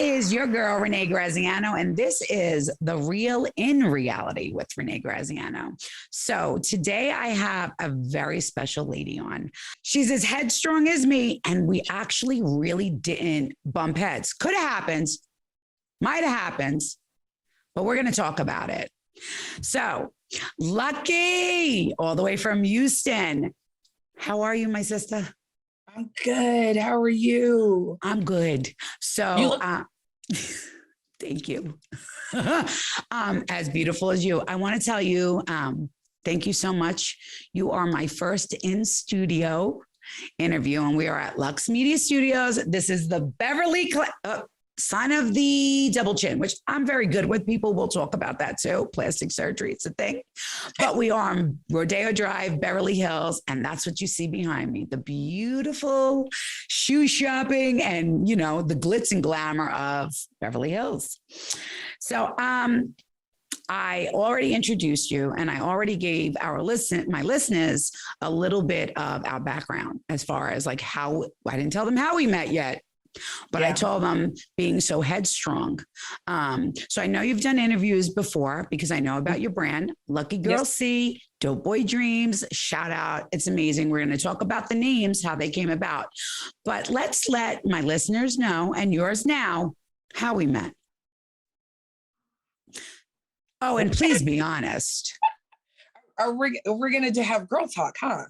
is your girl, Renee Graziano, and this is The Real in Reality with Renee Graziano. So today I have a very special lady on. She's as headstrong as me, and we actually really didn't bump heads. Could have happened, might have happened, but we're going to talk about it. So, Lucky, all the way from Houston. How are you, my sister? I'm good. How are you? I'm good. So, thank you. As beautiful as you. I want to tell you, thank you so much. You are my first in studio interview, and we are at Luxe Media Studios. This is the Beverly sign of the double chin, which I'm very good with. People will talk about that too. Plastic surgery, it's a thing. But we are on Rodeo Drive, Beverly Hills, and that's what you see behind me. The beautiful shoe shopping and, you know, the glitz and glamour of Beverly Hills. So I already introduced you, and I already gave my listeners a little bit of our background as far as like how, I didn't tell them how we met yet. But I told them being so headstrong. So I know you've done interviews before because I know about your brand, Lucky Girl C, Dope Boy Dreams, shout out. It's amazing. We're going to talk about the names, how they came about. But let's let my listeners know, and yours now, how we met. Oh, and please be honest. We're going to have girl talk, huh?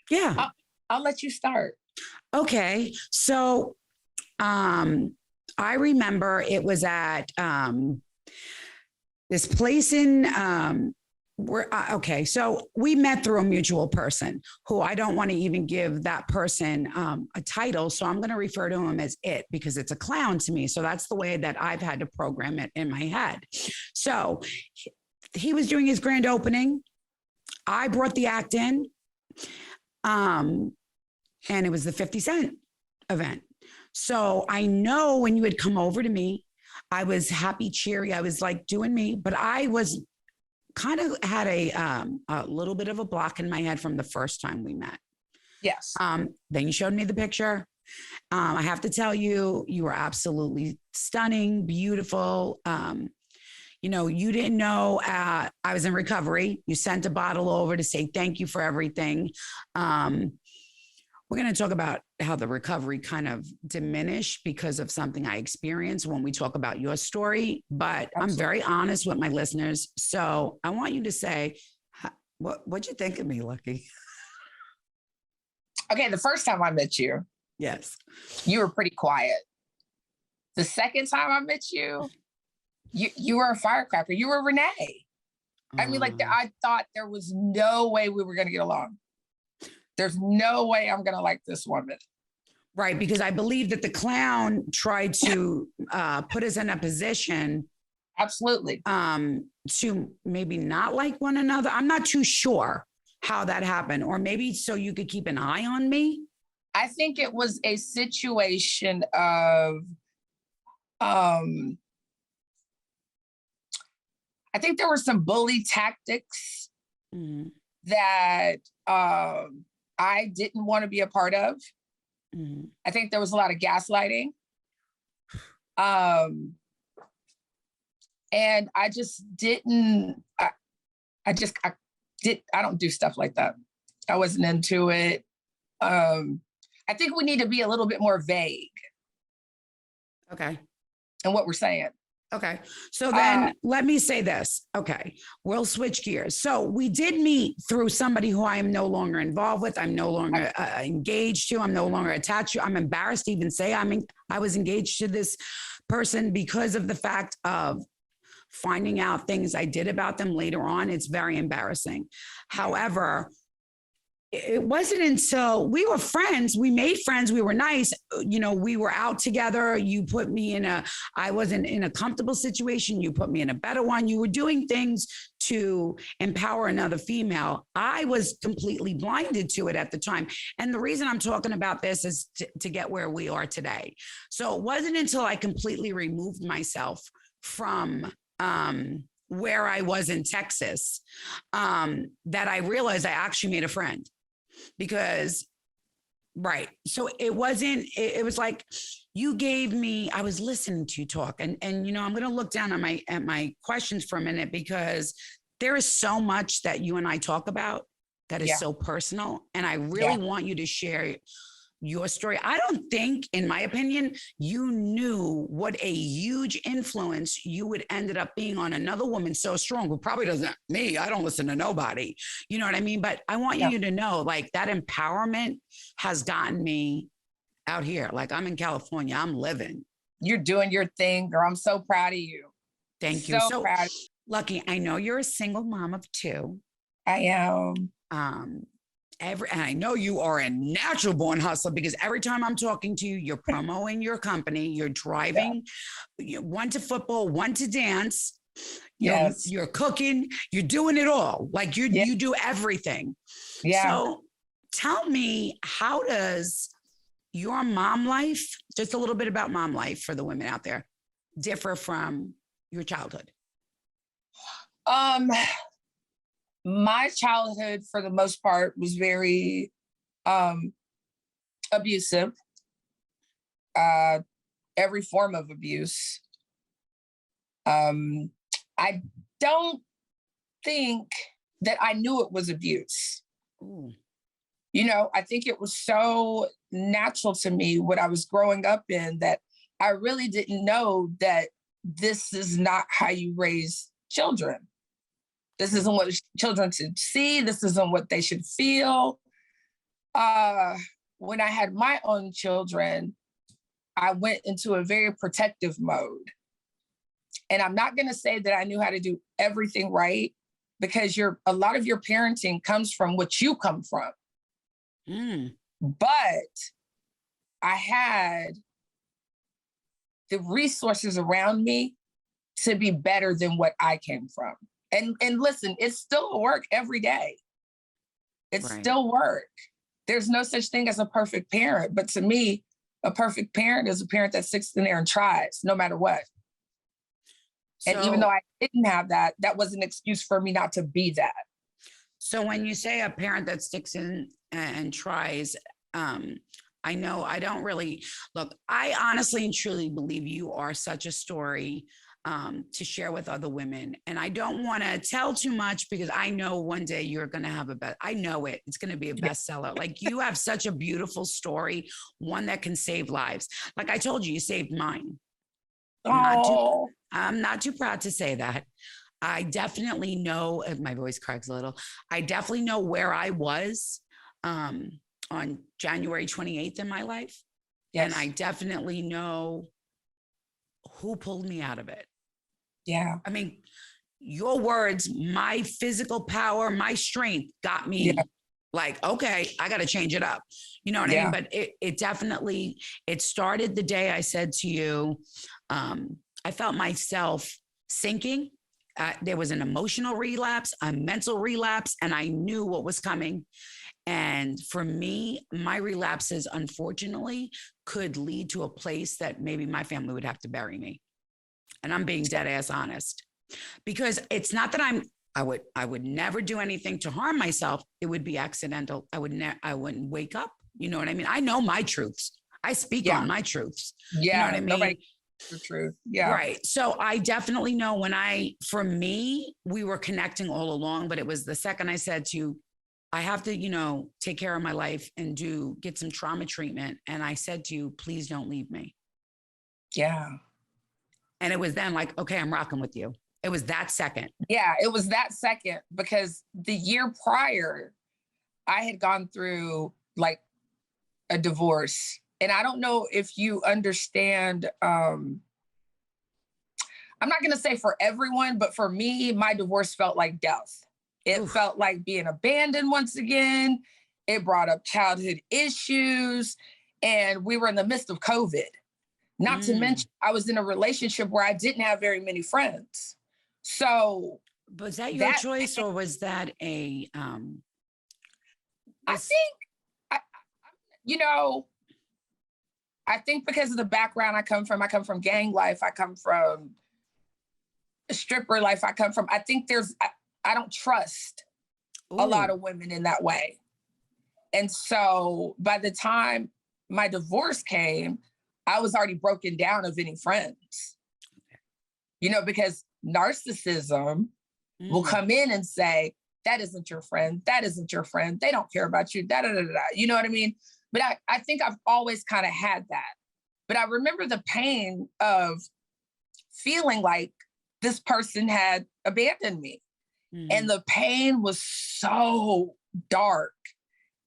Yeah. I'll let you start. Okay. So I remember it was at this place in so we met through a mutual person who I don't want to even give that person a title. So I'm going to refer to him as it because it's a clown to me. So that's the way that I've had to program it in my head. So he was doing his grand opening. I brought the act in. And it was the 50 Cent event. So I know when you had come over to me, I was happy, cheery. I was like doing me, but I was kind of had a little bit of a block in my head from the first time we met. Yes. Then you showed me the picture. I have to tell you, you were absolutely stunning, beautiful. You know, you didn't know I was in recovery. You sent a bottle over to say thank you for everything. We're going to talk about how the recovery kind of diminished because of something I experienced when we talk about your story. But Absolutely. I'm very honest with my listeners. So I want you to say, what'd you think of me, Lucky? Okay, the first time I met you. Yes. You were pretty quiet. The second time I met you, you were a firecracker. You were Renee. I mean, I thought there was no way we were going to get along. There's no way I'm going to like this woman. Right. Because I believe that the clown tried to put us in a position. Absolutely. To maybe not like one another. I'm not too sure how that happened. Or maybe so you could keep an eye on me. I think it was a situation of, I think there were some bully tactics that, I didn't want to be a part of. I think there was a lot of gaslighting. And I just didn't, I don't do stuff like that. I wasn't into it. I think we need to be a little bit more vague. Okay. In what we're saying. Okay. So then let me say this. Okay. We'll switch gears. So we did meet through somebody who I am no longer involved with. I'm no longer engaged to. I'm no longer attached to. I'm embarrassed to even say I was engaged to this person because of the fact of finding out things I did about them later on. It's very embarrassing. However, it wasn't until we were friends, we made friends, we were nice, you know, we were out together. You put me I wasn't in a comfortable situation. You put me in a better one. You were doing things to empower another female. I was completely blinded to it at the time. And the reason I'm talking about this is to get where we are today. So it wasn't until I completely removed myself from, where I was in Texas, that I realized I actually made a friend. Because, right. So it was like, you gave me, I was listening to you talk, and I'm going to look down at my questions for a minute, because there is so much that you and I talk about that is Yeah. so personal. And I really Yeah. want you to share your story. I don't think, in my opinion, you knew what a huge influence you would ended up being on another woman so strong, who probably doesn't, me, I don't listen to nobody. You know what I mean? But I want Yeah. you to know, like, that empowerment has gotten me out here. Like, I'm in California, I'm living. You're doing your thing, girl. I'm so proud of you. Thank you. So So, proud. Lucky, I know you're a single mom of two. I am. And I know you are a natural born hustler, because every time I'm talking to you, you're promoting your company, you're driving, one to football, one to dance, Yes. you're cooking, you're doing it all. Like Yeah. you do everything. Yeah. So tell me, how does your mom life, just a little bit about mom life for the women out there, differ from your childhood? My childhood, for the most part, was very abusive. Every form of abuse. I don't think that I knew it was abuse. Ooh. I think it was so natural to me what I was growing up in, that I really didn't know that this is not how you raise children. This isn't what children should see. This isn't what they should feel. When I had my own children, I went into a very protective mode. And I'm not going to say that I knew how to do everything right, because a lot of your parenting comes from what you come from. But I had the resources around me to be better than what I came from. And listen, it's still work every day. It's Right. still work. There's no such thing as a perfect parent. But to me, a perfect parent is a parent that sits in there and tries no matter what. And even though I didn't have that, that was an excuse for me not to be that. So when you say a parent that sticks in and tries, I know I don't really look, I honestly and truly believe you are such a story to share with other women. And I don't want to tell too much, because I know one day you're going to have I know it's going to be a bestseller. Like, you have such a beautiful story, one that can save lives. Like I told you, you saved mine. I'm not too proud to say that. I definitely know, my voice cracks a little. I definitely know where I was on January 28th in my life. Yes. And I definitely know who pulled me out of it. Yeah. I mean, your words, my physical power, my strength got me like, okay, I got to change it up. You know what I mean? But it definitely, it started the day I said to you, I felt myself sinking. There was an emotional relapse, a mental relapse, and I knew what was coming. And for me, my relapses, unfortunately, could lead to a place that maybe my family would have to bury me. And I'm being dead ass honest, because it's not that I would never do anything to harm myself. It would be accidental. I wouldn't wake up. You know what I mean? I know my truths. I speak on my truths. Yeah. You know what I mean? Nobody the truth. Yeah. Right. So I definitely know for me, we were connecting all along, but it was the second I said to you, I have to, take care of my life and get some trauma treatment. And I said to you, please don't leave me. Yeah. And it was then like, okay, I'm rocking with you. It was that second. Yeah, it was that second, because the year prior, I had gone through like a divorce. And I don't know if you understand, I'm not going to say for everyone, but for me, my divorce felt like death. It felt like being abandoned once again. It brought up childhood issues. And we were in the midst of COVID. Not to mention, I was in a relationship where I didn't have very many friends. So was that your choice, or was that I think because of the background I come from gang life, I come from stripper life, I think I don't trust a lot of women in that way. And so by the time my divorce came, I was already broken down of any friends, because narcissism will come in and say, that isn't your friend. That isn't your friend. They don't care about you. Da, da, da, da, da. You know what I mean? But I think I've always kind of had that. But I remember the pain of feeling like this person had abandoned me. And the pain was so dark.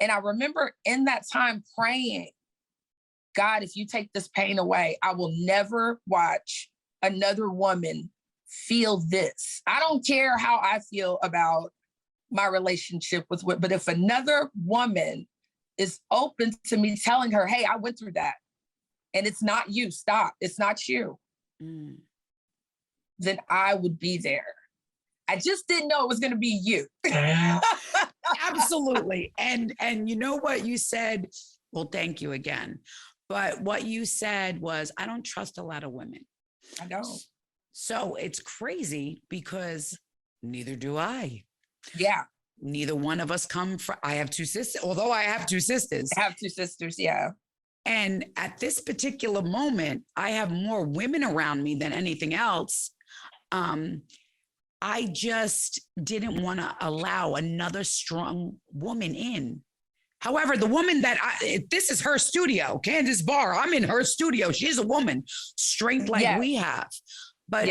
And I remember in that time praying, God, if you take this pain away, I will never watch another woman feel this. I don't care how I feel about my relationship with, but if another woman is open to me telling her, hey, I went through that and it's not you, stop, it's not you, then I would be there. I just didn't know it was going to be you. Absolutely. And you know what you said? Well, thank you again. But what you said was, I don't trust a lot of women. I don't. So it's crazy because neither do I. Yeah. Neither one of us come from, I have two sisters, although I have two sisters. I have two sisters, yeah. And at this particular moment, I have more women around me than anything else. I just didn't want to allow another strong woman in. However, the woman this is her studio, Candace Barr, I'm in her studio. She's a woman, strength like we have. But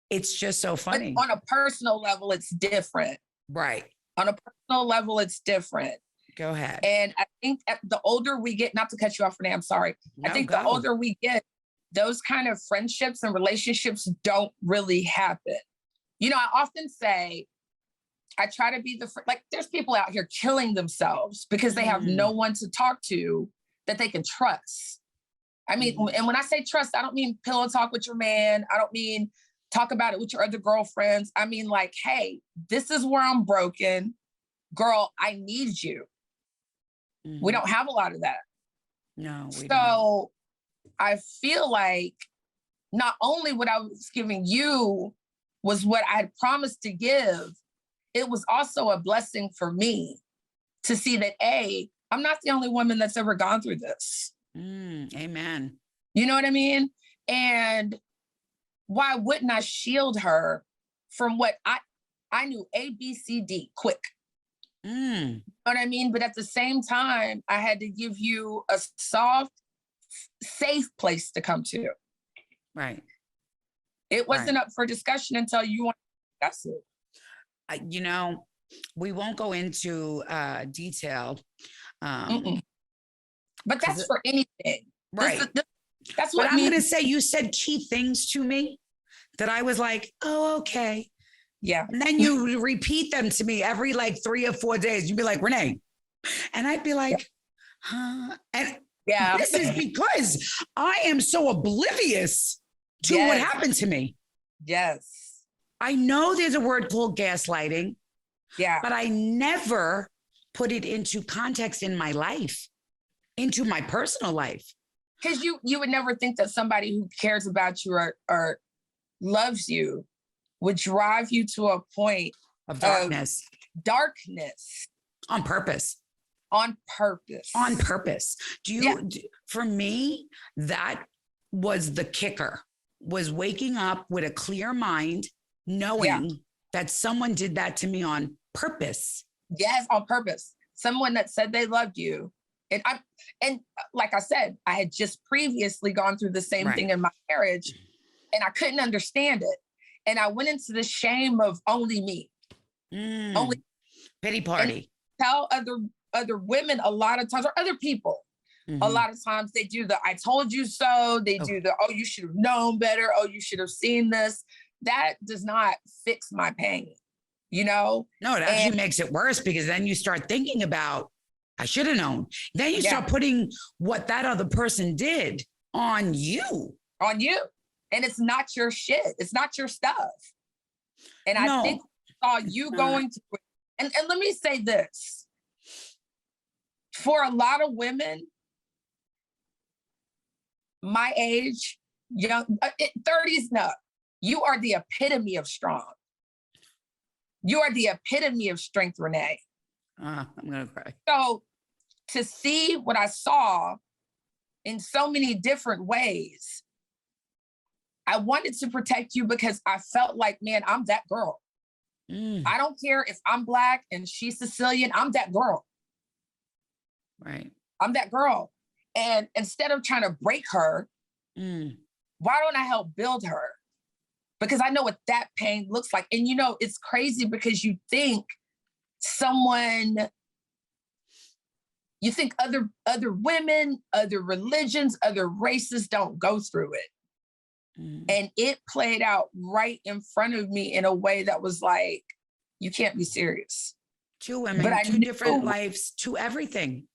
it's just so funny. But on a personal level, it's different. Right. On a personal level, it's different. Go ahead. And I think the older we get, not to cut you off, Renee, I'm sorry. No, I think the older we get, those kind of friendships and relationships don't really happen. I often say, I try to be there's people out here killing themselves because they have no one to talk to that they can trust. I mean, and when I say trust, I don't mean pillow talk with your man. I don't mean talk about it with your other girlfriends. I mean, like, hey, this is where I'm broken. Girl, I need you. We don't have a lot of that. No, we don't. So I feel like not only what I was giving you was what I had promised to give, it was also a blessing for me to see that, I'm not the only woman that's ever gone through this. Amen. You know what I mean? And why wouldn't I shield her from what I knew A, B, C, D, quick. You know what I mean? But at the same time, I had to give you a soft, safe place to come to. Right. It wasn't up for discussion until you want to discuss it. We won't go into detail. But that's for anything. Right. That's what I'm going to say, you said key things to me that I was like, oh, okay. Yeah. And then you repeat them to me every 3 or 4 days. You'd be like, Renee. And I'd be like, huh? And this is because I am so oblivious to what happened to me. Yes. I know there's a word called gaslighting. Yeah. But I never put it into context in my life, into my personal life. Because you would never think that somebody who cares about you or loves you would drive you to a point of darkness. On purpose. For me, that was the kicker, was waking up with a clear mind, knowing that someone did that to me on purpose. Yes, on purpose. Someone that said they loved you. And like I said, I had just previously gone through the same thing in my marriage, and I couldn't understand it. And I went into the shame of only me. Only pity party. Tell other women a lot of times, or other people, a lot of times they do the I told you so. They do the, oh, you should have known better. Oh, you should have seen this. That does not fix my pain, No, it actually makes it worse, because then you start thinking about, I should have known. Then you start putting what that other person did on you. And it's not your shit. It's not your stuff. And I think I saw you going to, and let me say this. For a lot of women, my age, young, 30s and up, you are the epitome of strong. You are the epitome of strength, Renee. I'm going to cry. So to see what I saw in so many different ways. I wanted to protect you because I felt like, man, I'm that girl. I don't care if I'm Black and she's Sicilian, I'm that girl. Right. I'm that girl. And instead of trying to break her, why don't I help build her? Because I know what that pain looks like. And you know, it's crazy because you think other women, other religions, other races don't go through it. And it played out right in front of me in a way that was like, you can't be serious. 2 women, but 2 different lives, 2 everything.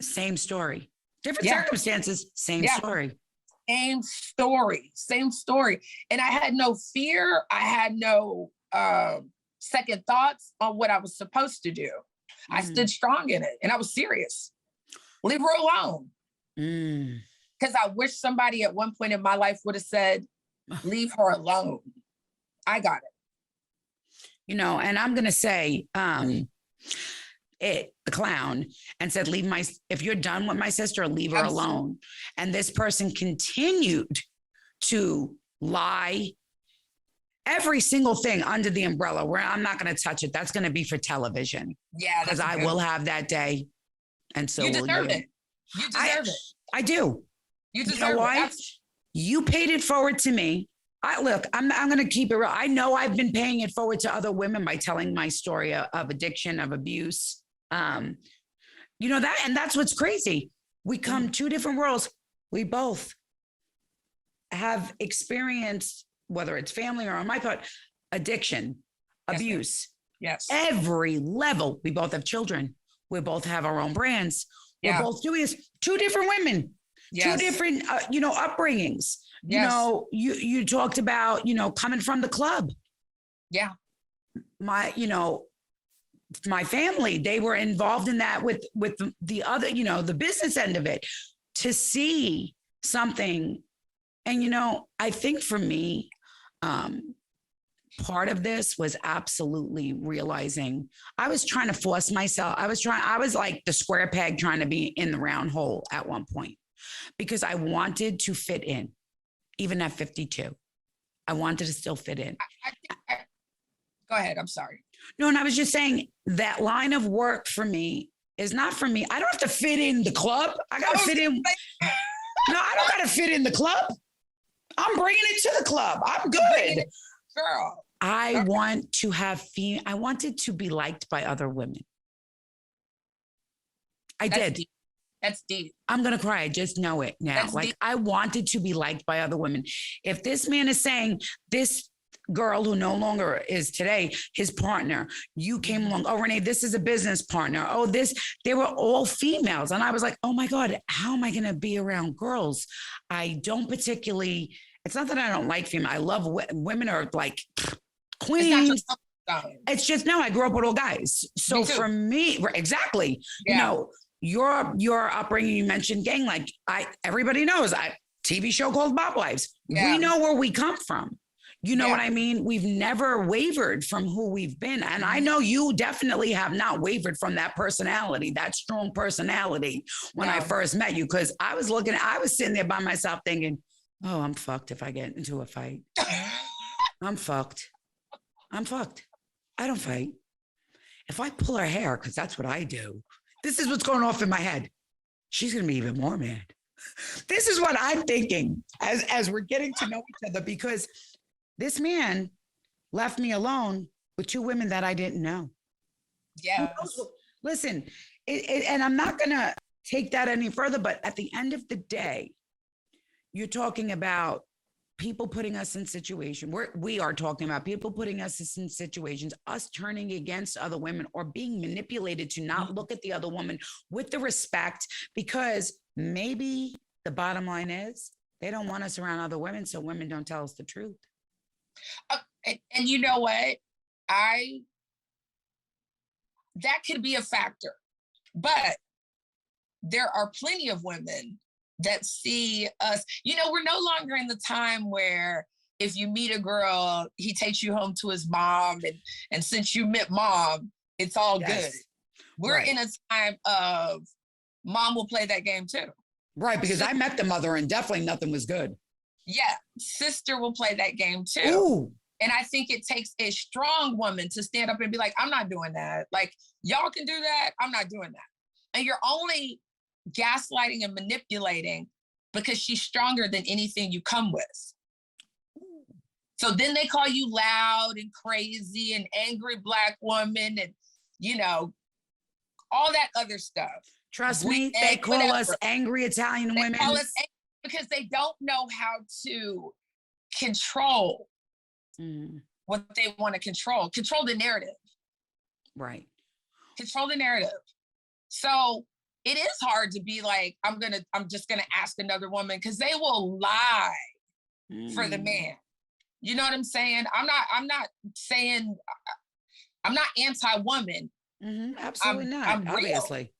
Same story. Different circumstances, same story. Same story. And I had no fear. I had no second thoughts on what I was supposed to do. I stood strong in it and I was serious. Leave her alone. Because I wish somebody at one point in my life would have said, leave her alone. I got it. You know, and I'm going to say, the clown, and said, if you're done with my sister, leave her alone. And this person continued to lie every single thing under the umbrella where I'm not going to touch it. That's going to be for television. Yeah. Because I will have that day. And so you deserve it. You deserve it. I do. You deserve why? It. You paid it forward to me. I'm going to keep it real. I know I've been paying it forward to other women by telling my story of addiction, of abuse. You know that, and that's what's crazy. We come 2 different worlds. We both have experienced, whether it's family or on my part, addiction, abuse. Yes. Every level. We both have children. We both have our own brands. We're both doing this. 2 different women. Yes. 2 different, upbringings. Yes. You know, you talked about, coming from the club. Yeah. My family, they were involved in that with the other, the business end of it. To see something, and, I think for me, part of this was absolutely realizing I was trying to force myself. I was like the square peg trying to be in the round hole at one point because I wanted to fit in, even at 52. I wanted to still fit in. Go ahead. I'm sorry. No, and I was just saying that line of work for me is not for me. I don't have to fit in the club. I got to fit in. No, I don't got to fit in the club. I'm bringing it to the club. I'm good. Girl. I want to I wanted to be liked by other women. That's did. Deep. That's deep. I'm going to cry. I just know it now. That's deep. I wanted to be liked by other women. If this man is saying this girl who no longer is today, his partner, you came along. Oh, Renee, this is a business partner. Oh, they were all females. And I was like, oh my God, how am I going to be around girls? I don't particularly, it's not that I don't like female. I love women are like queens. It's just, no, I grew up with all guys. So for me, exactly, your upbringing, you mentioned gang, like everybody knows TV show called Bob Wives. Yeah. We know where we come from. You know what I mean? We've never wavered from who we've been. And I know you definitely have not wavered from that personality, that strong personality when I first met you. Cause I was sitting there by myself thinking, oh, I'm fucked if I get into a fight. I'm fucked. I don't fight. If I pull her hair, cause that's what I do. This is what's going off in my head. She's going to be even more mad. This is what I'm thinking as we're getting to know each other, because this man left me alone with 2 women that I didn't know. Yeah. Listen, and I'm not going to take that any further, but at the end of the day, you're talking about people putting us in situations. We are talking about people putting us in situations, us turning against other women or being manipulated to not look at the other woman with the respect, because maybe the bottom line is they don't want us around other women, so women don't tell us the truth. And you know what? That could be a factor, but there are plenty of women that see us, we're no longer in the time where if you meet a girl, he takes you home to his mom, and since you met mom, it's all good. We're in a time of mom will play that game too. Right, because I met the mother and definitely nothing was good. Yeah, sister will play that game too. Ooh. And I think it takes a strong woman to stand up and be like, I'm not doing that. Like, y'all can do that. I'm not doing that. And you're only gaslighting and manipulating because she's stronger than anything you come with. So then they call you loud and crazy and angry Black woman and, you know, all that other stuff. Trust me, they call us angry Italian women. Call us because they don't know how to control what they want to control. Control the narrative. Right. Control the narrative. So it is hard to be like, I'm just gonna ask another woman, because they will lie for the man. You know what I'm saying? I'm not saying I'm not anti-woman. Absolutely not. I'm obviously.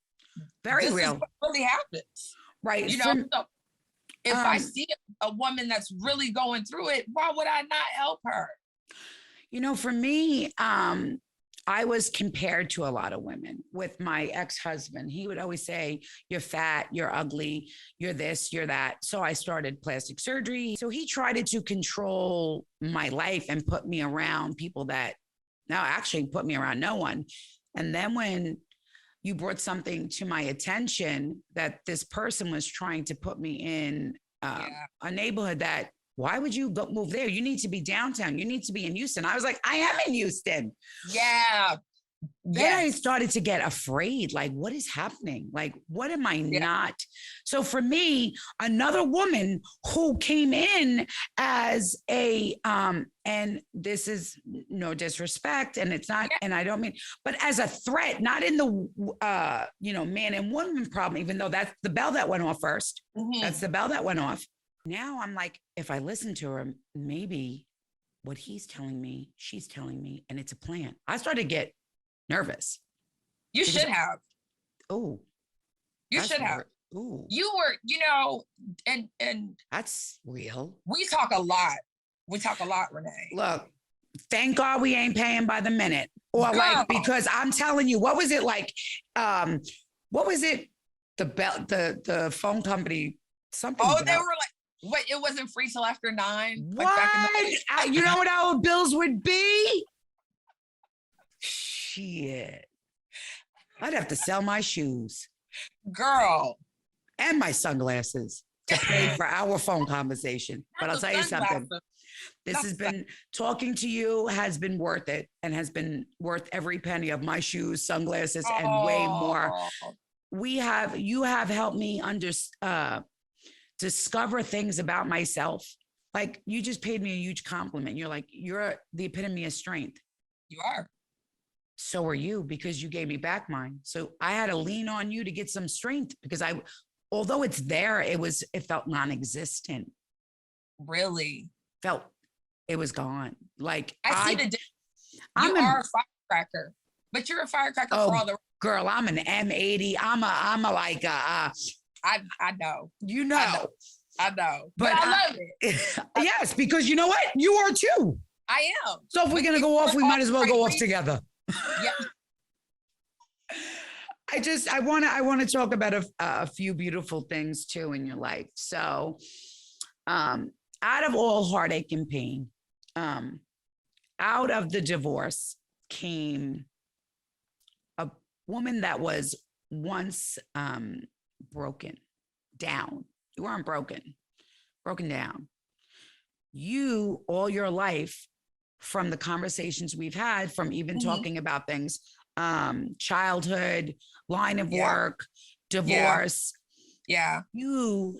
Very this real. Is what really happens. Right. You know, so if I see a woman that's really going through it, why would I not help her? You know, for me, I was compared to a lot of women with my ex-husband. He would always say, you're fat, you're ugly, you're this, you're that. So I started plastic surgery. So he tried to control my life and put me around people that now actually put me around no one. And then when you brought something to my attention that this person was trying to put me in a neighborhood that, why would you go move there? You need to be downtown. You need to be in Houston. I was like, I am in Houston. Yeah. Then I started to get afraid. Like, what is happening? Like, what am I not? So for me, another woman who came in as a, and this is no disrespect, and it's not, and I don't mean, but as a threat, not in the, man and woman problem, even though that's the bell that went off first. That's the bell that went off. Now I'm like, if I listen to her, maybe what he's telling me, she's telling me, and it's a plan. I started to get nervous. You should have. Oh, you should have. Ooh, you were, and that's real. We talk a lot. Renee. Look, thank God we ain't paying by the minute, or like, because I'm telling you, what was it like? What was it? The phone company, something. Oh, they were like, what? It wasn't free till after 9. What? Like back in the day. You know what our bills would be? Shit. I'd have to sell my shoes. Girl. And my sunglasses to pay for our phone conversation. But I'll tell you something. This has been, talking to you has been worth it, and has been worth every penny of my shoes, sunglasses, and way more. You have helped me discover things about myself. Like, you just paid me a huge compliment. You're like, you're the epitome of strength. You are. So are you, because you gave me back mine. So I had to lean on you to get some strength, because although it's there, it felt non-existent. Really? It was gone. Like, I see the difference. You are a firecracker, but you're a firecracker for all the. Girl, I'm an M80. I'm a like I know. You know. I know. But I love it. Yes, because you know what? You are too. I am. So if we're gonna go off, we might as well go off together. Yeah. I want to talk about a few beautiful things too in your life. So, out of all heartache and pain, out of the divorce came a woman that was once broken down. You weren't broken down. You, all your life, from the conversations we've had, from even talking about things, childhood, line of work, divorce. Yeah. You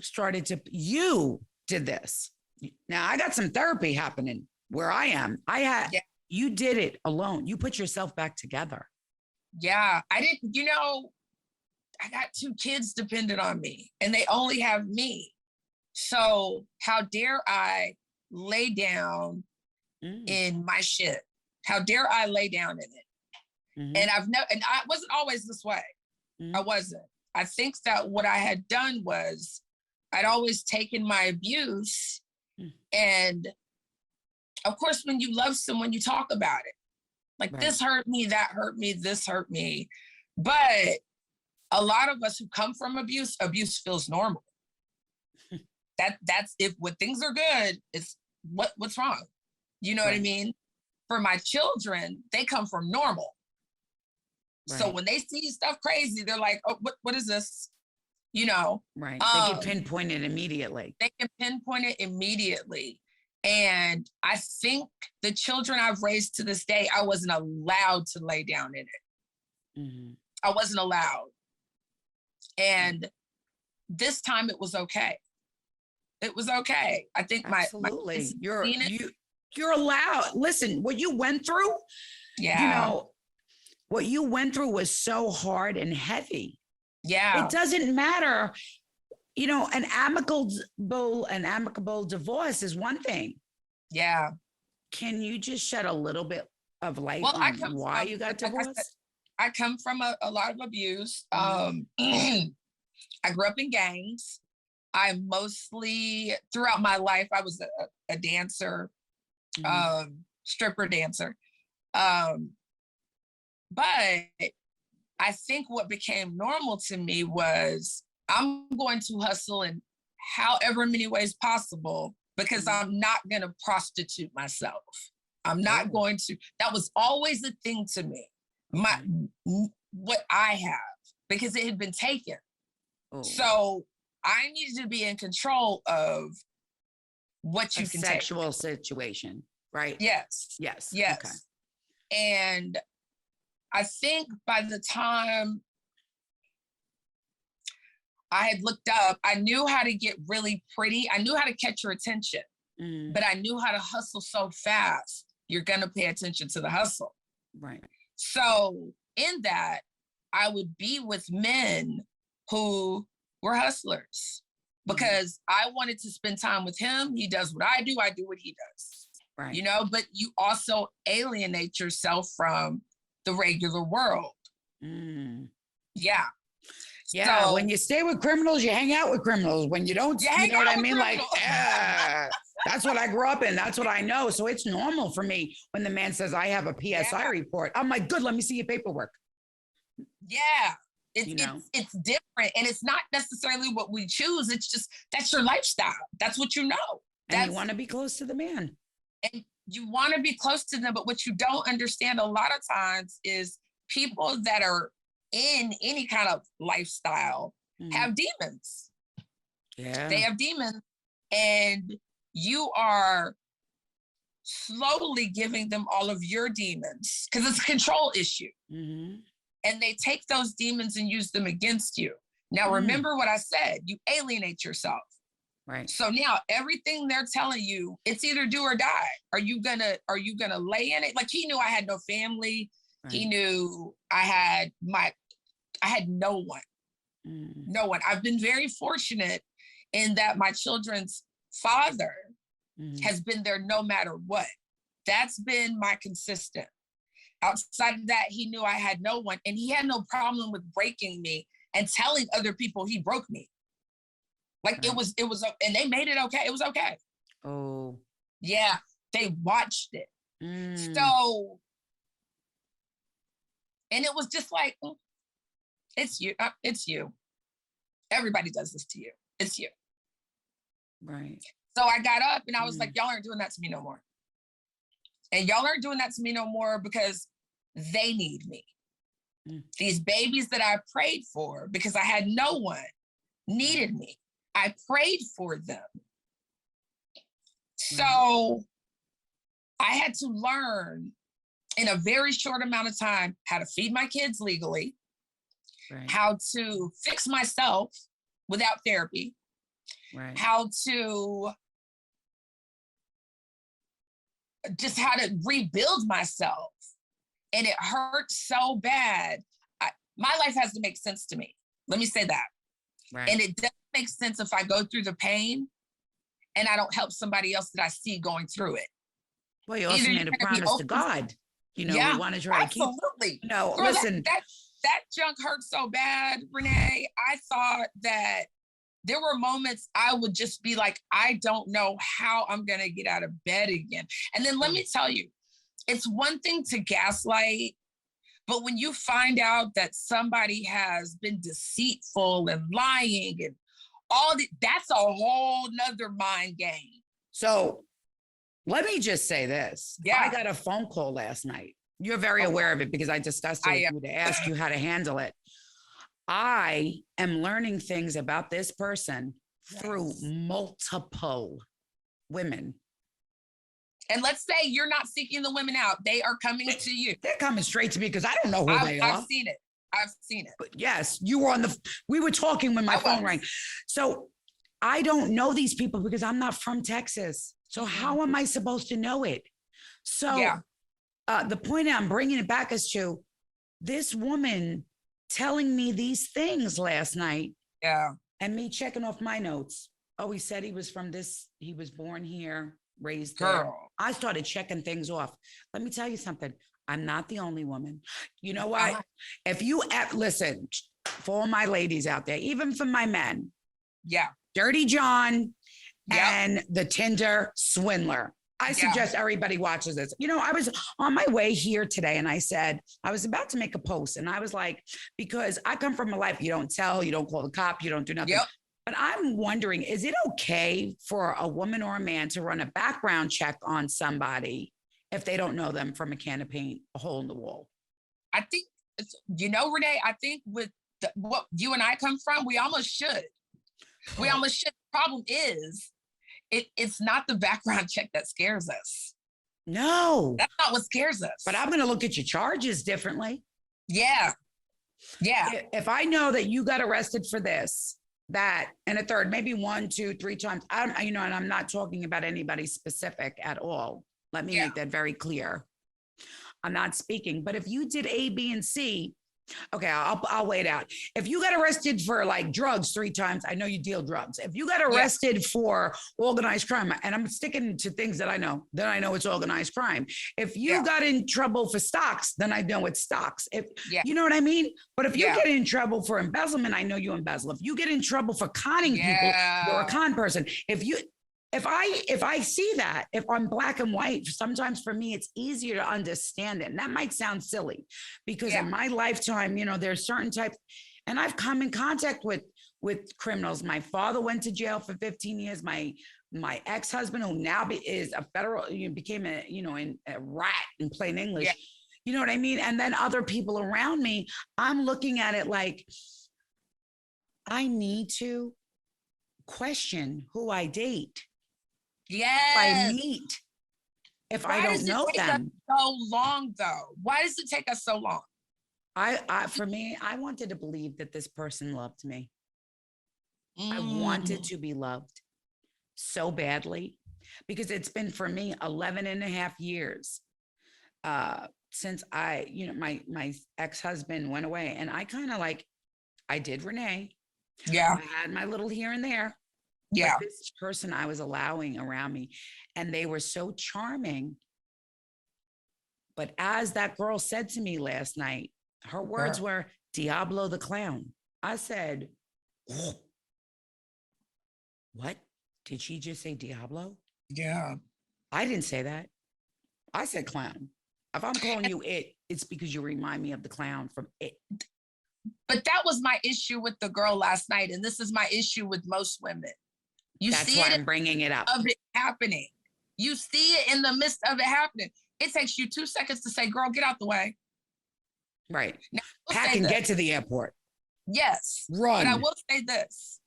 did this. Now I got some therapy happening where I am. You did it alone. You put yourself back together. Yeah. I didn't, I got 2 kids dependent on me, and they only have me. So how dare I lay down in my shit? How dare I lay down in it? And I wasn't always this way. I wasn't. I think that what I had done was I'd always taken my abuse, and of course, when you love someone, you talk about it. Like, this hurt me, that hurt me, this hurt me. But a lot of us who come from abuse feels normal. That's if when things are good, it's what's wrong? You know what I mean? For my children, they come from normal. Right. So when they see stuff crazy, they're like, oh, what is this? You know? Right. They can pinpoint it immediately. And I think the children I've raised to this day, I wasn't allowed to lay down in it. Mm-hmm. I wasn't allowed. And this time it was okay. It was okay. I think absolutely. You're allowed. Listen, what you went through, what you went through was so hard and heavy. Yeah. It doesn't matter. An amicable divorce is one thing. Yeah. Can you just shed a little bit of light on why you got divorced? I come from a lot of abuse. I grew up in gangs. I mostly, throughout my life, I was a dancer, stripper dancer. But I think what became normal to me was I'm going to hustle in however many ways possible because I'm not going to prostitute myself. I'm not going to. That was always a thing to me. What I have, because it had been taken. Oh. So I needed to be in control of what you can take. Sexual situation, right? Yes. Okay. And I think by the time I had looked up, I knew how to get really pretty. I knew how to catch your attention, but I knew how to hustle so fast. You're going to pay attention to the hustle. Right. So in that, I would be with men who were hustlers because I wanted to spend time with him. He does what I do what he does. Right. But you also alienate yourself from the regular world. Yeah. Yeah. So, when you stay with criminals, you hang out with criminals. When you don't, you know what I mean? Criminals. That's what I grew up in. That's what I know. So it's normal for me when the man says, I have a PSI report. I'm like, good, let me see your paperwork. Yeah. It's different. And it's not necessarily what we choose. It's just, that's your lifestyle. That's what you know. And you want to be close to the man. And you want to be close to them. But what you don't understand a lot of times is people that are in any kind of lifestyle have demons. Yeah. They have demons. And you are slowly giving them all of your demons because it's a control issue. Mm-hmm. And they take those demons and use them against you. Now, remember what I said, you alienate yourself. Right. So now everything they're telling you, it's either do or die. Are you gonna lay in it? Like he knew I had no family. Right. He knew I had no one. No one. I've been very fortunate in that my children's father has been there no matter what. That's been my consistent. Outside of that, he knew I had no one, and he had no problem with breaking me and telling other people he broke me. Like it was, and they made it okay. It was okay. Oh. Yeah, they watched it. So, and it was just like, it's you. It's you. Everybody does this to you. It's you. Right. So I got up and I was like, y'all aren't doing that to me no more. And y'all aren't doing that to me no more because they need me. These babies that I prayed for, because I had no one, needed me. I prayed for them. So I had to learn in a very short amount of time how to feed my kids legally, how to fix myself without therapy, how to rebuild myself. And it hurt so bad. My life has to make sense to me. Let me say that. Right. And it doesn't make sense if I go through the pain and I don't help somebody else that I see going through it. Well, you also made a promise to God. We want to try to keep. Absolutely. No, girl, listen. That junk hurt so bad, Renee. I thought that there were moments I would just be like, I don't know how I'm going to get out of bed again. And then let me tell you, it's one thing to gaslight, but when you find out that somebody has been deceitful and lying and That's a whole nother mind game. So let me just say this. Yeah. I got a phone call last night. You're very aware of it because I discussed it with you to ask you how to handle it. I am learning things about this person through multiple women. And let's say you're not seeking the women out. They are coming to you. They're coming straight to me because I don't know who they are. I've seen it. But yes, you were we were talking when my phone rang. So I don't know these people because I'm not from Texas. So how am I supposed to know it? So the point I'm bringing it back is to this woman telling me these things last night. Yeah. And me checking off my notes. Oh, he said he was from this. He was born here, raised there. I started checking things off. Let me tell you something. I'm not the only woman. You know what? If you listen, for all my ladies out there, even for my men. Yeah. Dirty John and the Tinder swindler. I suggest everybody watches this. You know, I was on my way here today and I said, I was about to make a post and I was like, because I come from a life, you don't tell, you don't call the cop, you don't do nothing. But I'm wondering, is it okay for a woman or a man to run a background check on somebody if they don't know them from a can of paint, a hole in the wall? I think, Renee, I think with what you and I come from, we almost should. We almost should. The problem is, it's not the background check that scares us. No. That's not what scares us. But I'm going to look at your charges differently. Yeah. Yeah. If I know that you got arrested for this, that, and a third, maybe 1, 2, 3 times, and I'm not talking about anybody specific at all. Let me make that very clear. I'm not speaking, but if you did A, B, and C, okay, I'll wait out. If you got arrested for like drugs 3 times, I know you deal drugs. If you got arrested for organized crime, and I'm sticking to things that I know it's organized crime. If you got in trouble for stocks, then I know it's stocks. If you know what I mean? But if you get in trouble for embezzlement, I know you embezzle. If you get in trouble for conning people, you're a con person. If I see that, if I'm black and white, sometimes for me, it's easier to understand it. And that might sound silly because in my lifetime, there's certain types, and I've come in contact with criminals. My father went to jail for 15 years. My ex-husband, who now is a federal, became a rat in plain English. Yeah. You know what I mean? And then other people around me, I'm looking at it like, I need to question who I date. Yes. I meet if I don't know them. So long though. Why does it take us so long? For me, I wanted to believe that this person loved me. I wanted to be loved so badly because it's been for me 11 and a half years since my ex-husband went away, and I kind of I did Renee. Yeah. I had my little here and there. Yeah. But this person I was allowing around me, and they were so charming. But as that girl said to me last night, her words were Diablo the clown. I said, what? Did she just say Diablo? Yeah. I didn't say that. I said clown. If I'm calling you it's because you remind me of the clown from It. But that was my issue with the girl last night. And this is my issue with most women. That's why I'm bringing it up. Of it happening. You see it in the midst of it happening. It takes you 2 seconds to say, girl, get out the way. Right. Now, pack and get to the airport. Yes. Run. But I will say this.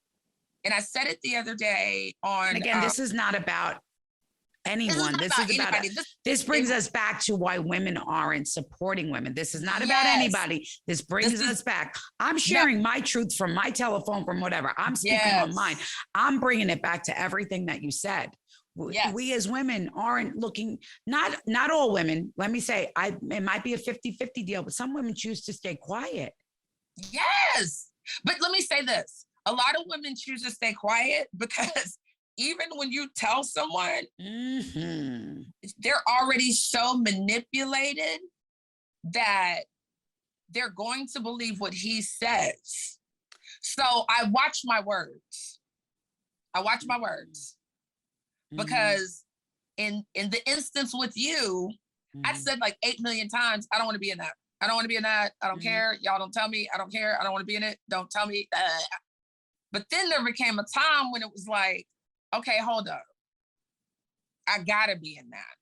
And I said it the other day on... And again, this is not about anyone. This brings us back to why women aren't supporting women. This is not about anybody. This brings us back. I'm sharing my truth from my telephone, from whatever. I'm speaking on mine. I'm bringing it back to everything that you said. We as women aren't looking, not all women. Let me say, it might be a 50-50 deal, but some women choose to stay quiet. Yes. But let me say this. A lot of women choose to stay quiet because even when you tell someone, they're already so manipulated that they're going to believe what he says. So I watch my words. Because in the instance with you, I said like 8 million times, I don't want to be in that. I don't want to be in that. I don't care. Y'all don't tell me. I don't care. I don't want to be in it. Don't tell me. But then there became a time when it was like, okay, hold up. I gotta be in that.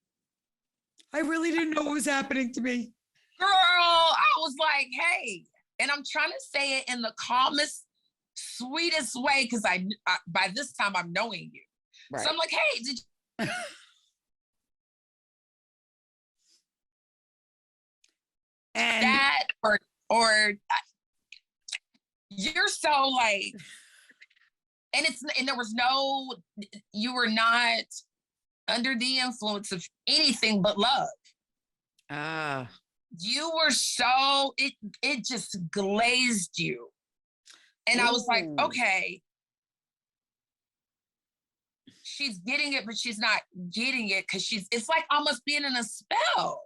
I really didn't know what was happening to me. Girl, I was like, hey, and I'm trying to say it in the calmest, sweetest way, because I by this time I'm knowing you. Right. So I'm like, hey, did you? And that or you're so like, and there was no, you were not under the influence of anything but love. You were so, it just glazed you. And I was like, okay, she's getting it, but she's not getting it because it's like almost being in a spell.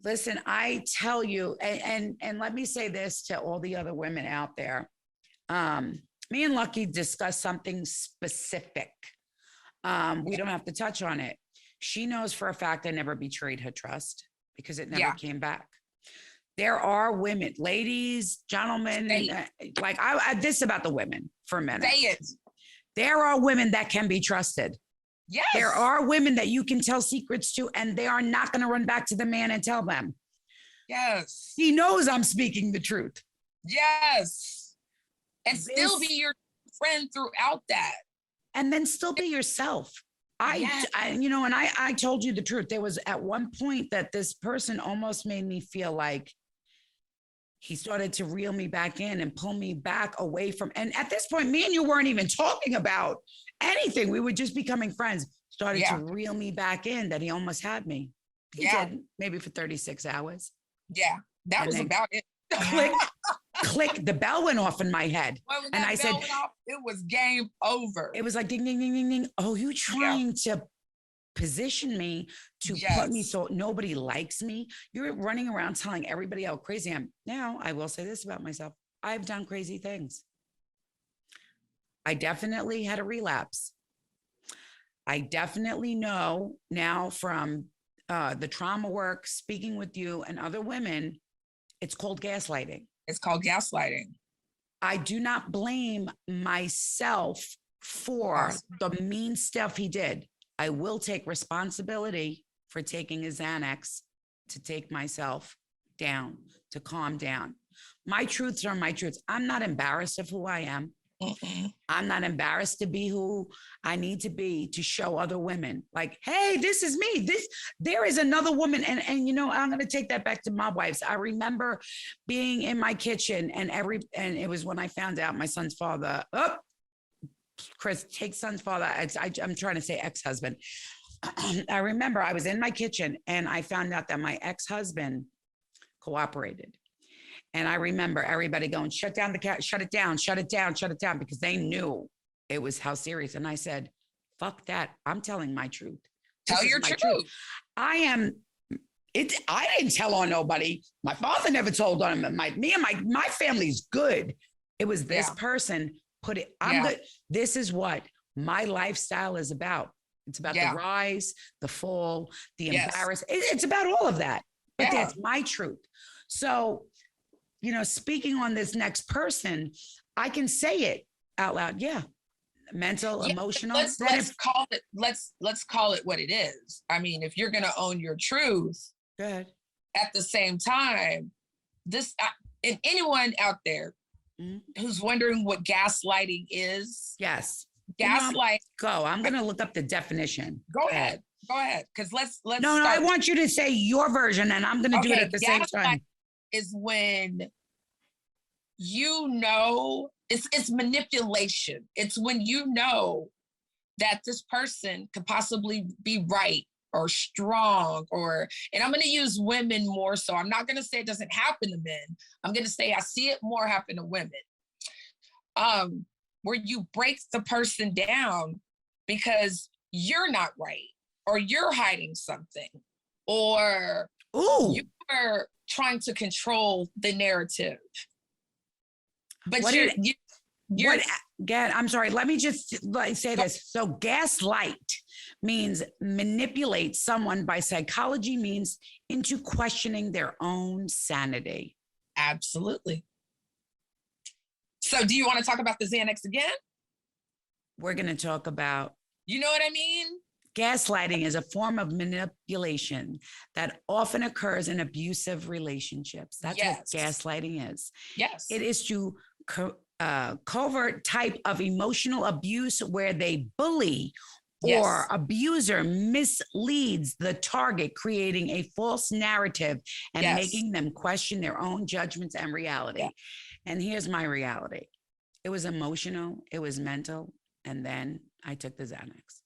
Listen, I tell you, and let me say this to all the other women out there. Me and Lucky discussed something specific. We don't have to touch on it. She knows for a fact I never betrayed her trust because it never came back. There are women, ladies, gentlemen, this is about the women for a minute. Say it. There are women that can be trusted. Yes. There are women that you can tell secrets to, and they are not going to run back to the man and tell them. Yes. He knows I'm speaking the truth. Yes. And still be your friend throughout that. And then still be yourself. I told you the truth. There was at one point that this person almost made me feel like he started to reel me back in and pull me back away from, and at this point, me and you weren't even talking about anything. We were just becoming friends. Started to reel me back in that he almost had me. He did, maybe for 36 hours. Yeah, that was about it. Click, the bell went off in my head. And I said, it was game over. It was like ding, ding, ding, ding, ding. Oh, you trying to position me to put me so nobody likes me? You're running around telling everybody how crazy I am. Now, I will say this about myself. I've done crazy things. I definitely had a relapse. I definitely know now from the trauma work, speaking with you and other women, it's called gaslighting. It's called gaslighting. I do not blame myself for the mean stuff he did. I will take responsibility for taking a Xanax to take myself down, to calm down. My truths are my truths. I'm not embarrassed of who I am. I'm not embarrassed to be who I need to be to show other women like, hey, this is me. There is another woman. And I'm going to take that back to my wives. I remember being in my kitchen and it was when I found out my son's father, Chris, take son's father. I'm trying to say ex-husband. I remember I was in my kitchen and I found out that my ex-husband cooperated. And I remember everybody going, shut down the cat, shut it down, because they knew it was how serious. And I said, fuck that. I'm telling my truth. Tell your truth. I didn't tell on nobody. My father never told on him. Me and my family's good. It was this person put it. I'm good. This is what my lifestyle is about. It's about the rise, the fall, the embarrassment. It's about all of that. But that's my truth. So, speaking on this next person, I can say it out loud. Yeah. Mental, emotional. Let's call it what it is. I mean, if you're going to own your truth, good. At the same time, and anyone out there who's wondering what gaslighting is. Yes. Gaslight. I'm going to look up the definition. Go ahead. Because let's. No, I want you to say your version and I'm going to do it at the same time. Is when it's manipulation. It's when you know that this person could possibly be right or strong and I'm going to use women more so. I'm not going to say it doesn't happen to men. I'm going to say I see it more happen to women. Where you break the person down because you're not right or you're hiding something or you're trying to control the narrative. But I'm sorry. Let me just say this. So gaslight means manipulate someone by psychology means into questioning their own sanity. Absolutely. So do you want to talk about the Xanax again? We're going to talk about. You know what I mean? Gaslighting is a form of manipulation that often occurs in abusive relationships. That's what gaslighting is. Yes. It is to covert type of emotional abuse where they bully or abuser misleads the target, creating a false narrative and making them question their own judgments and reality. Yeah. And here's my reality. It was emotional, it was mental, and then I took the Xanax.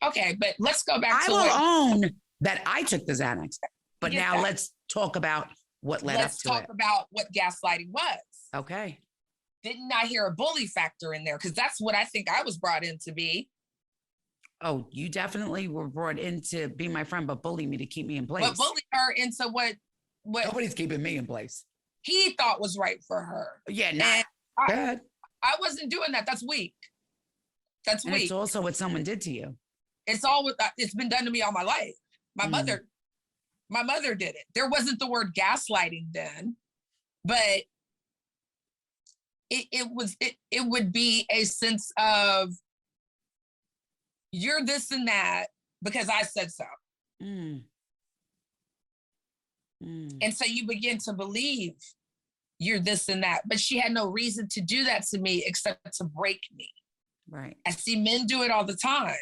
Okay, but let's go back to I will own that I took the Xanax, but now let's talk about what led up to it. Let's talk about what gaslighting was. Okay. Didn't I hear a bully factor in there? Because that's what I think I was brought in to be. Oh, you definitely were brought in to be my friend, but bully me to keep me in place. But bully her into what nobody's keeping me in place. He thought was right for her. Yeah, not bad. I wasn't doing that. That's weak. That's weak. It's also what someone did to you. It's been done to me all my life. My mother did it. There wasn't the word gaslighting then, but it would be a sense of you're this and that because I said so. And so you begin to believe you're this and that, but she had no reason to do that to me except to break me. Right. I see men do it all the time. Right.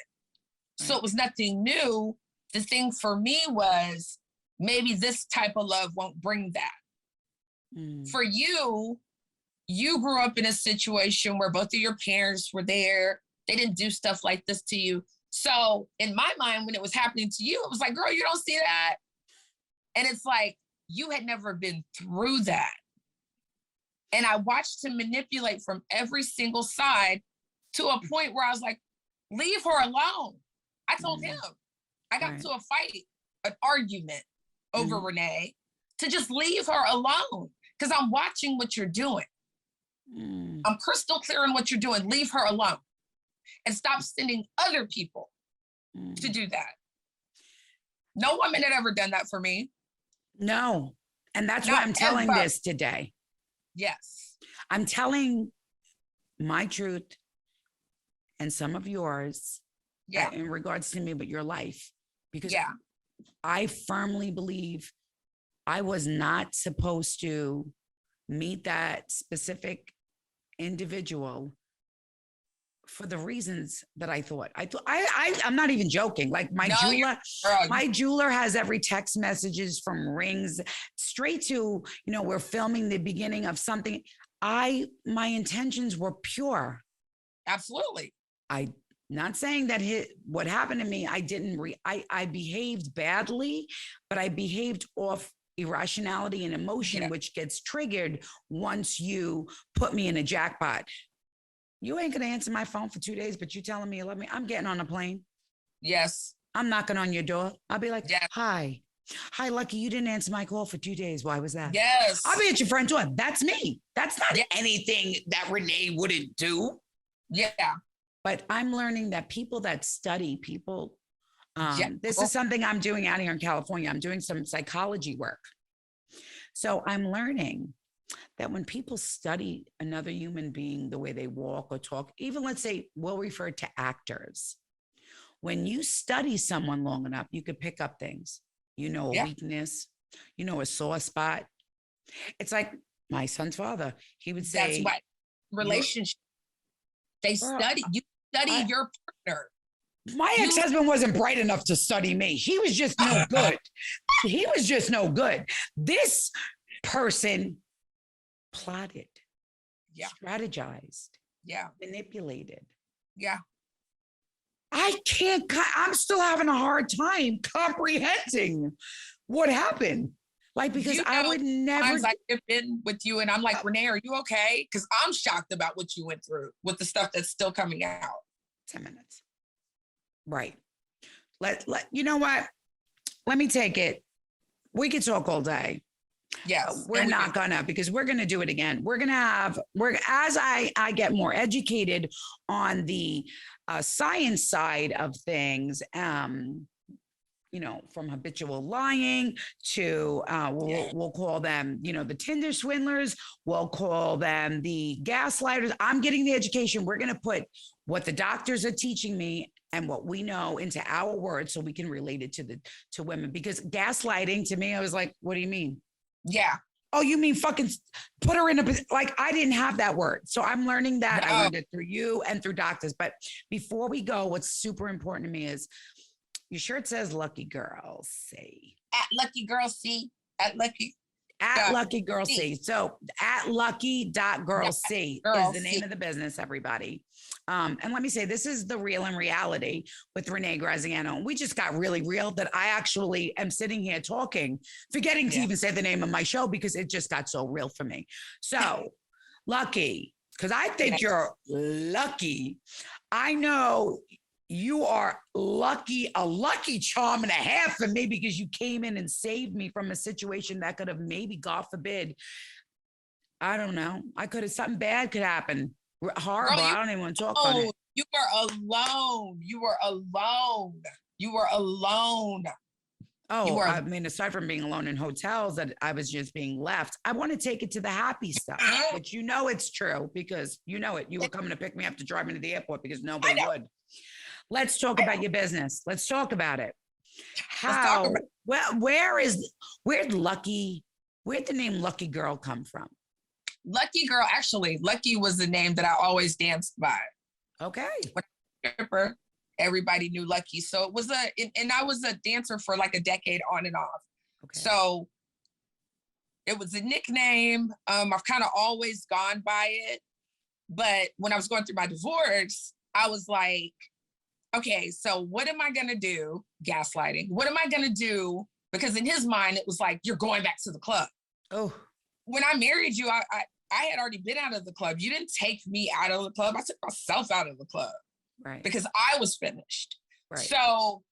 So it was nothing new. The thing for me was maybe this type of love won't bring that. For you, you grew up in a situation where both of your parents were there. They didn't do stuff like this to you. So in my mind, when it was happening to you, it was like, girl, you don't see that. And it's like, you had never been through that. And I watched him manipulate from every single side to a point where I was like, leave her alone. I told him, I got into a fight, an argument over Renee, to just leave her alone because I'm watching what you're doing. I'm crystal clear on what you're doing. Leave her alone and stop sending other people to do that. No woman had ever done that for me. No. And that's why I'm telling this today. Yes. I'm telling my truth and some of yours in regards to me, but your life, because I firmly believe I was not supposed to meet that specific individual for the reasons that I thought. I'm not even joking. Like my jeweler has every text messages from rings straight to, we're filming the beginning of something. My intentions were pure. Absolutely. Not saying that what happened to me, I behaved badly, but I behaved off irrationality and emotion, which gets triggered once you put me in a jackpot. You ain't going to answer my phone for 2 days, but you telling me you love me. I'm getting on a plane. Yes. I'm knocking on your door. I'll be like, hi, Lucky, you didn't answer my call for 2 days. Why was that? Yes. I'll be at your front door. That's me. That's not anything that Renee wouldn't do. Yeah. But I'm learning that people that study people, this is something I'm doing out here in California. I'm doing some psychology work. So I'm learning that when people study another human being, the way they walk or talk, even let's say we'll refer to actors. When you study someone long enough, you could pick up things. A weakness, a sore spot. It's like my son's father. He would say, that's what relationship. They study. You study your partner. My ex-husband wasn't bright enough to study me. He was just no good. He was just no good. This person plotted, strategized, manipulated. Yeah. I'm still having a hard time comprehending what happened. Like, because I would never. I have been with you and I'm like, Renee, are you okay? Because I'm shocked about what you went through with the stuff that's still coming out. 10 minutes. Right. You know what? Let me take it. We could talk all day. Yes. We're not gonna, because we're gonna do it again. As I get more educated on the science side of things, from habitual lying to, we'll call them, the Tinder swindlers. We'll call them the gaslighters. I'm getting the education. We're going to put what the doctors are teaching me and what we know into our words so we can relate it to women. Because gaslighting to me, I was like, what do you mean? Yeah. Oh, you mean fucking put her in like, I didn't have that word. So I'm learning that. I learned it through you and through doctors. But before we go, what's super important to me is your shirt says Lucky Girl C. At Lucky Girl C. At Lucky Girl C. So at lucky.girlc is the name of the business, everybody. And let me say, this is the real and reality with Renee Graziano. We just got really real that I actually am sitting here talking, forgetting to even say the name of my show because it just got so real for me. So Lucky, because I think you're lucky. I know you are lucky, a lucky charm and a half for me because you came in and saved me from a situation that could have maybe, God forbid, I don't know. Something bad could happen. Horrible. Girl, I don't even want to talk on it. You were alone. You were alone. You were alone. Oh, I mean, aside from being alone in hotels that I was just being left, I want to take it to the happy stuff, but it's true because you were coming to pick me up to drive me to the airport because nobody would. Let's talk about your business. Let's talk about it. Where'd the name Lucky Girl come from? Lucky Girl, actually, Lucky was the name that I always danced by. Okay. Everybody knew Lucky. So it was and I was a dancer for like a decade on and off. Okay. So it was a nickname. I've kind of always gone by it. But when I was going through my divorce, I was like, okay, so what am I going to do? Gaslighting. What am I going to do? Because in his mind, it was like, you're going back to the club. Oh. When I married you, I had already been out of the club. You didn't take me out of the club. I took myself out of the club. Right. Because I was finished. Right. So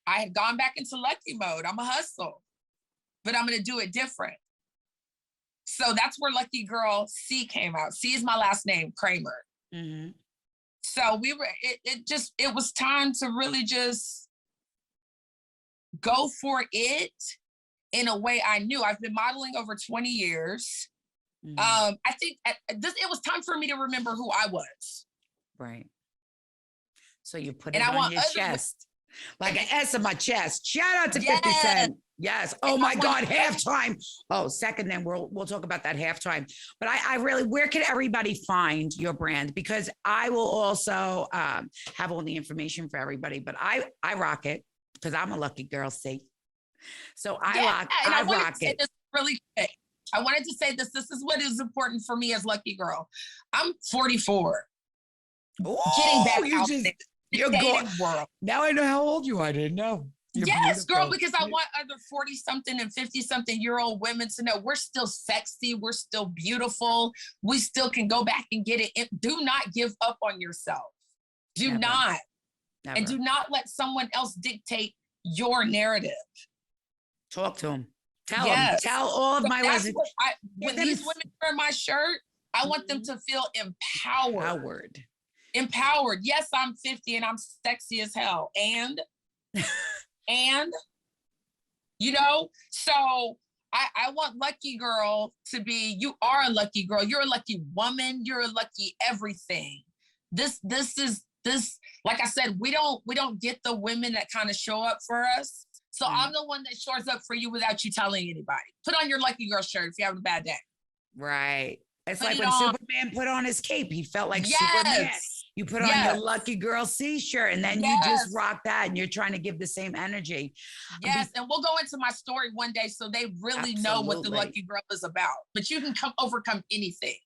I had gone back into Lucky mode. I'm a hustle, but I'm going to do it different. So that's where Lucky Girl C came out. C is my last name, Kramer. Mm-hmm. So it was time to really just go for it in a way I knew. I've been modeling over 20 years. Mm-hmm. I think it was time for me to remember who I was. Right. So you put it on your chest, like an S on my chest. Shout out to 50 Cent. Yes. Oh my God. Halftime. Oh, second, then we'll talk about that halftime. But I really, where can everybody find your brand? Because I will also have all the information for everybody. But I rock it because I'm a lucky girl. See. So I rock it. This really quick. I wanted to say this. This is what is important for me as Lucky Girl. I'm 44. Ooh, getting back out there. You're going world. Now I know how old you are. I didn't know. You're yes, beautiful. Girl, because I want other 40-something and 50-something-year-old women to know we're still sexy. We're still beautiful. We still can go back and get it. Do not give up on yourself. Do not. Never. And do not let someone else dictate your narrative. Talk to them. Tell them. Tell all of my listeners. When these women wear my shirt, I want them to feel empowered. Empowered. Yes, I'm 50 and I'm sexy as hell. And so I want Lucky Girl to be, you are a lucky girl. You're a lucky woman. You're a lucky everything. This, like I said, we don't get the women that kind of show up for us. So I'm the one that shows up for you without you telling anybody. Put on your Lucky Girl shirt if you're having a bad day. Right. It's like when Superman put on his cape, he felt like Superman. You put on your Lucky Girl C shirt and then you just rock that and you're trying to give the same energy. Yes, and we'll go into my story one day so they really know what the Lucky Girl is about. But you can overcome anything.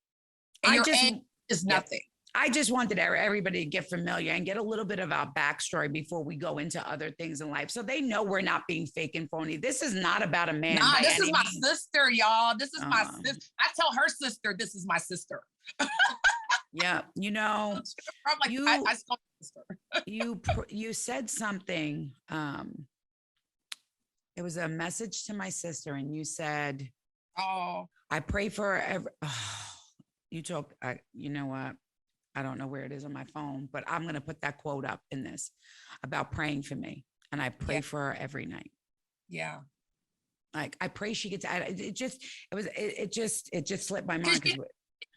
And your aim is nothing. I just wanted everybody to get familiar and get a little bit of our backstory before we go into other things in life. So they know we're not being fake and phony. This is not about a man. Nah, this is my sister, y'all. This is my sister. I tell her sister, this is my sister. Yeah. I'm like, you said something. It was a message to my sister and you said, I pray for you talk, you know what? I don't know where it is on my phone, but I'm going to put that quote up in this about praying for me. And I pray for her every night. Yeah. Like I pray she gets out. It just slipped my mind.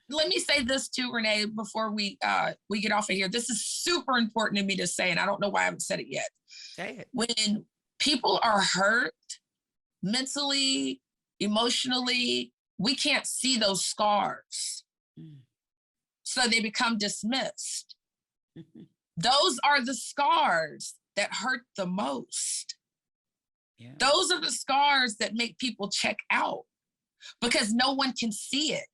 Let me say this too, Renee, before we get off of here. This is super important to me to say, and I don't know why I haven't said it yet. Say it. When people are hurt mentally, emotionally, we can't see those scars. So they become dismissed. Those are the scars that hurt the most. Yeah. Those are the scars that make people check out because no one can see it.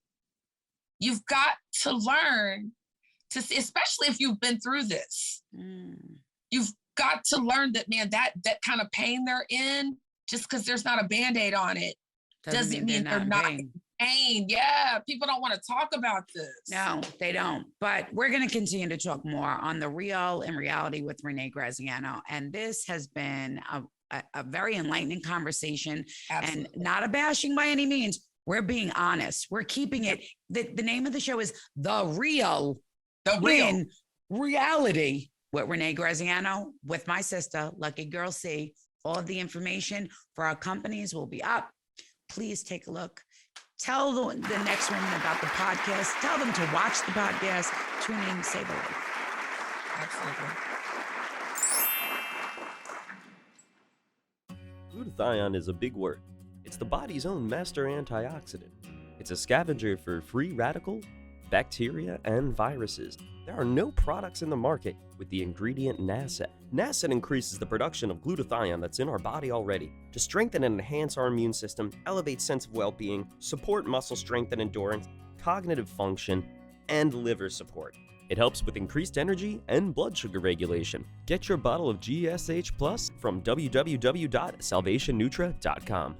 You've got to learn to see, especially if you've been through this. You've got to learn that, man, that kind of pain they're in, just because there's not a Band-Aid on it, doesn't mean they're not in pain. Yeah, people don't want to talk about this. No, they don't. But we're going to continue to talk more on The Real and Reality with Renee Graziano. And this has been a very enlightening conversation. Absolutely. And not a bashing by any means. We're being honest. We're keeping it. The name of the show is The Real. The Real. In Reality with Renee Graziano, with my sister, Lucky Girl C. All of the information for our companies will be up. Please take a look. Tell the next woman about the podcast. Tell them to watch the podcast. Tune in, save a life. Absolutely. Glutathione is a big word. It's the body's own master antioxidant. It's a scavenger for free radical, bacteria, and viruses. There are no products in the market with the ingredient NASET. NASET increases the production of glutathione that's in our body already to strengthen and enhance our immune system, elevate sense of well-being, support muscle strength and endurance, cognitive function, and liver support. It helps with increased energy and blood sugar regulation. Get your bottle of GSH Plus from www.salvationnutra.com.